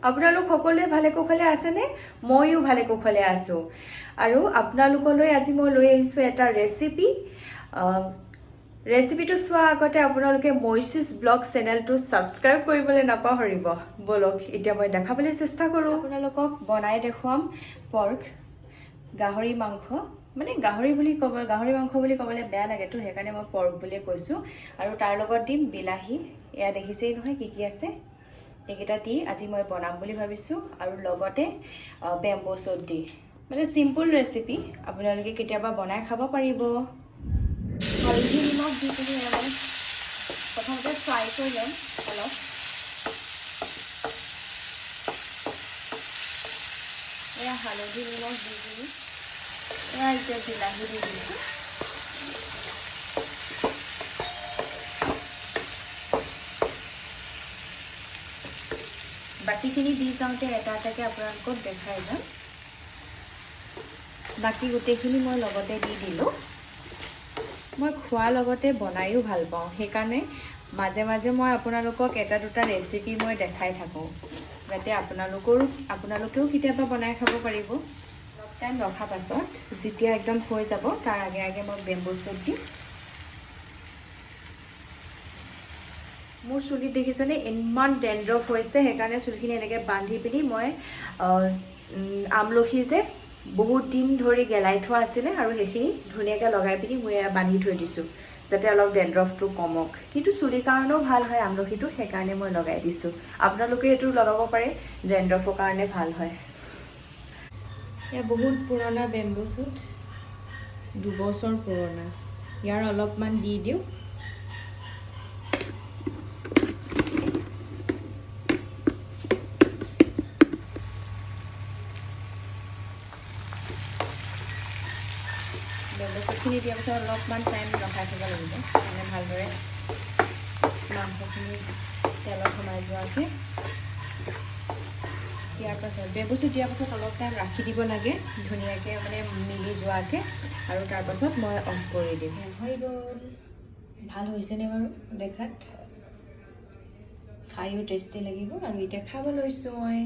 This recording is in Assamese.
আপোনালোক সকলোৱে ভালে কুশলে আছেনে? মইও ভালে কুশলে আছো। আৰু আপোনালোকলৈ আজি মই লৈ আহিছো এটা ৰেচিপি। ৰেচিপিটো চোৱা আগতে আপোনালোকে মইচিছ ব্লগ চেনেলটো সাবস্ক্ৰাইব কৰিবলৈ নাপাহৰিব। বলক এতিয়া মই দেখাবলৈ চেষ্টা কৰোঁ। আপোনালোকক বনাই দেখুৱাম পৰ্ক গাহৰি মাংস। মানে গাহৰি মাংস বুলি ক'বলৈ বেয়া লাগেতো, সেইকাৰণে মই পৰ্ক বুলিয়ে কৈছো। আৰু তাৰ লগত দিম বিলাহী, এয়া দেখিছেই নহয় কি কি আছে। এইকেইটা দি আজি মই বনাম বুলি ভাবিছো। আৰু লগতে বেম্বো চুট দি, মানে চিম্পল ৰেচিপি, আপোনালোকে কেতিয়াবা বনাই খাব পাৰিব। হালধি নিমখ দি পিনি মই প্ৰথমতে ফ্ৰাই কৰি ল'ম অলপ। এয়া হালধি নিমখ দি পিনি এয়া এতিয়া বিলাহী দি দিছোঁ। বাকীখিনি দি যাওঁতে এটা এটাকৈ আপোনালোকক দেখাই যাম। বাকী গোটেইখিনি মই লগতে দি দিলোঁ। মই খোৱাৰ লগতে বনায়ো ভাল পাওঁ, সেইকাৰণে মাজে মাজে মই আপোনালোকক এটা দুটা ৰেচিপি মই দেখাই থাকোঁ, যাতে আপোনালোকেও কেতিয়াবা বনাই খাব পাৰিব। অলপ টাইম ৰখাৰ পাছত যেতিয়া একদম হৈ যাব, তাৰ আগে আগে মই বেম্বো চুট দিম। মোৰ চুলিত দেখিছেনে ইমান ডেণ্ড্ৰফ হৈছে, সেইকাৰণে চুলিখিনি এনেকৈ বান্ধি পিনি মই আমলখি যে বহুত দিন ধৰি গেলাই থোৱা আছিলে, আৰু সেইখিনি ধুনীয়াকৈ লগাই পিনি মই বান্ধি থৈ দিছোঁ, যাতে অলপ ডেণ্ড্ৰফটো কমক। কিন্তু চুলিৰ কাৰণেও ভাল হয় আমলখিটো, সেইকাৰণে মই লগাই দিছোঁ। আপোনালোকে এইটো লগাব পাৰে, ডেণ্ড্ৰফৰ কাৰণে ভাল হয়। এয়া বহুত পুৰণা বেম্বো চুট, 2 বছৰ পুৰণা। ইয়াৰ অলপমান দি দিওঁ। বেম্বো চুটখিনি দিয়াৰ পিছত অলপমান টাইম ৰখাই থ'ব লাগিব, মানে ভালদৰে মাংসখিনি তেলত সোমাই যোৱাকৈ। দিয়াৰ পাছত বেম্বো চুট দিয়াৰ পাছত অলপ টাইম ৰাখি দিব লাগে, ধুনীয়াকৈ মানে মিলি যোৱাকৈ। আৰু তাৰপাছত মই অফ কৰি দিম। হৈ গ'ল। ভাল হৈছেনে বাৰু দেখাত? খায়ো টেষ্টি লাগিব। আৰু এতিয়া খাব লৈছোঁ মই।